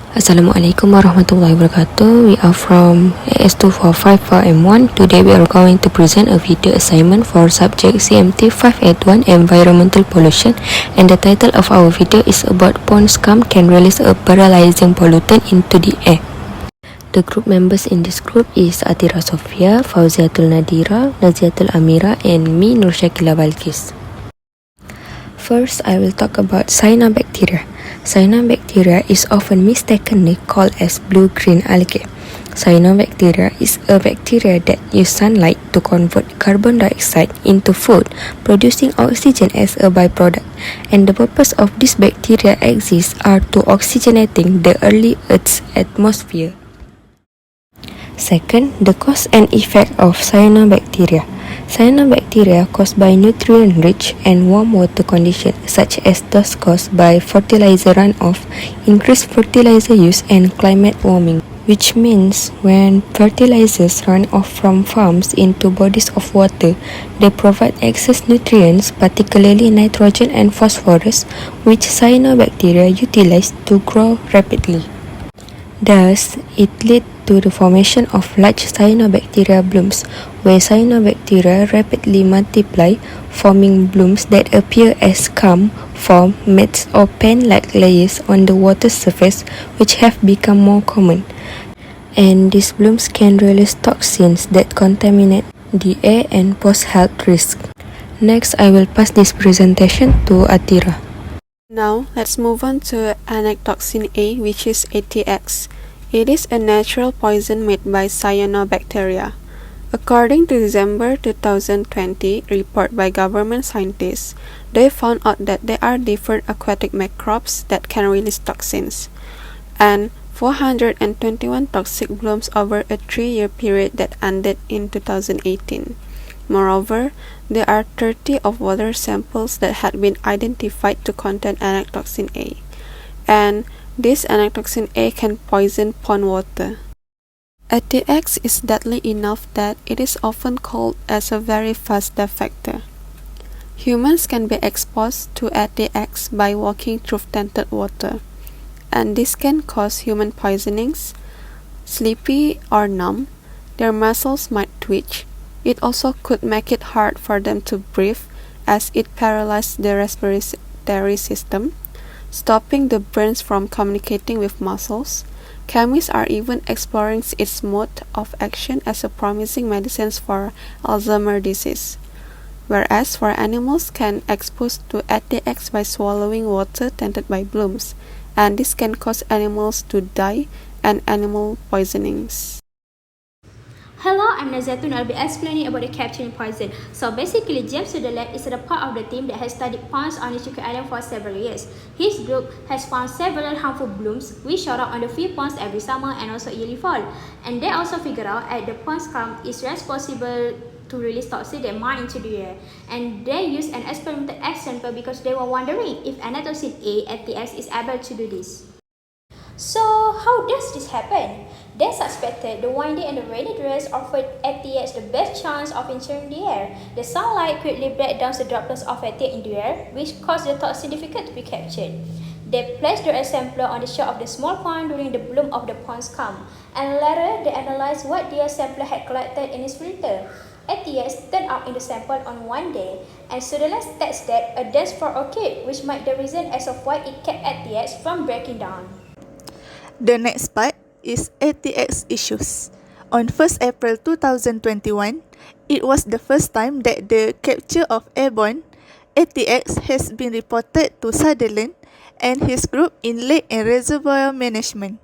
Assalamualaikum warahmatullahi wabarakatuh. We are from AS24581. Today we are going to present a video assignment for subject CMT581 Environmental Pollution, and the title of our video is about pond scum can release a paralyzing pollutant into the air. The group members in this group is Atira Sofia, Fauziatul Nadira, Naziatul Amira, and me, Nur Shakila Balkis. First, I will talk about cyanobacteria. Cyanobacteria is often mistakenly called as blue-green algae. Cyanobacteria is a bacteria that use sunlight to convert carbon dioxide into food, producing oxygen as a byproduct. And the purpose of this bacteria exists are to oxygenating the early Earth's atmosphere. Second, the cause and effect of cyanobacteria. Cyanobacteria caused by nutrient-rich and warm water conditions, such as those caused by fertilizer runoff, increased fertilizer use, and climate warming, which means when fertilizers run off from farms into bodies of water, they provide excess nutrients, particularly nitrogen and phosphorus, which cyanobacteria utilize to grow rapidly. Thus, it leads to the formation of large cyanobacteria blooms, where cyanobacteria rapidly multiply, forming blooms that appear as scum, form mats or pen-like layers on the water surface, which have become more common. And these blooms can release toxins that contaminate the air and pose health risks. Next, I will pass this presentation to Atira. Now, let's move on to anectoxin A, which is ATX. It is a natural poison made by cyanobacteria. According to December 2020 report by government scientists, they found out that there are different aquatic microbes that can release toxins, and 421 toxic blooms over a 3-year period that ended in 2018. Moreover, there are 30 of water samples that had been identified to contain anectoxin A, and this anectoxin A can poison pond water. ATX is deadly enough that it is often called as a very fast death factor. Humans can be exposed to ATX by walking through tainted water, and this can cause human poisonings, sleepy or numb. Their muscles might twitch. It also could make it hard for them to breathe, as it paralyzes the respiratory system, stopping the brains from communicating with muscles. Chemists are even exploring its mode of action as a promising medicine for Alzheimer's disease, whereas for animals can exposed to ATX by swallowing water tainted by blooms, and this can cause animals to die and animal poisonings. Hello, I'm Naziatun. I'll be explaining about the capturing poison. So basically, James to the left is the part of the team that has studied ponds on the Chuka Island for several years. His group has found several harmful blooms which show up on the few ponds every summer and also yearly fall. And they also figured out that the pond scum is responsible to release toxins that mine into the air. And they used an experimental example because they were wondering if anectoxin A, ATX, is able to do this. So, how does this happen? They suspected the windy and the rainy dress offered ATX the best chance of entering the air. The sunlight quickly breaks down the droplets of ATX in the air, which caused the toxin difficult to be captured. They placed their sampler on the shore of the small pond during the bloom of the pond scum, and later they analyzed what their sampler had collected in its filter. ATX turned up in the sample on one day, and students tested a dense fog occurred, which might be the reason as of why it kept ATX from breaking down. The next part is ATX issues. On 1st April 2021, it was the first time that the capture of airborne ATX has been reported to Sutherland and his group in Lake and Reservoir Management.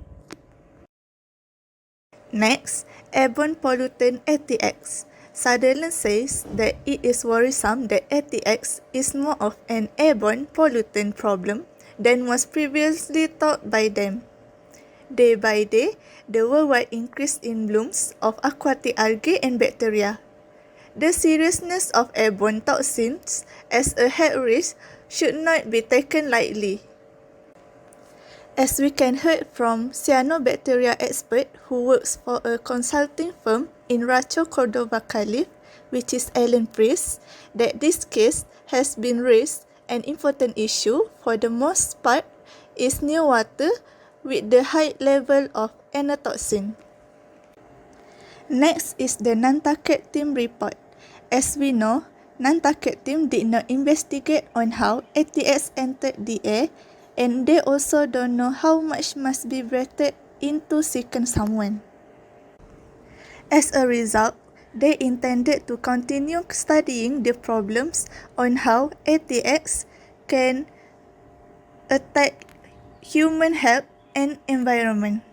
Next, airborne pollutant ATX. Sutherland says that it is worrisome that ATX is more of an airborne pollutant problem than was previously thought by them. Day by day, the worldwide increase in blooms of aquatic algae and bacteria. The seriousness of airborne toxins as a health risk should not be taken lightly. As we can hear from cyanobacteria expert who works for a consulting firm in Rancho Cordova, Calif, which is Alan Priest, that this case has been raised an important issue for the most part is near water with the high level of endotoxin. Next is the Nantucket team report. As we know, Nantucket team did not investigate on how ATX entered the air, and they also don't know how much must be breathed into second someone. As a result, they intended to continue studying the problems on how ATX can attack human health and environment.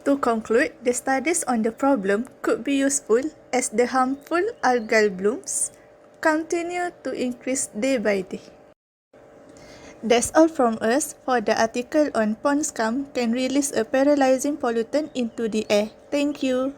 To conclude, the studies on the problem could be useful as the harmful algal blooms continue to increase day by day. That's all from us for the article on pond scum can release a paralyzing pollutant into the air. Thank you.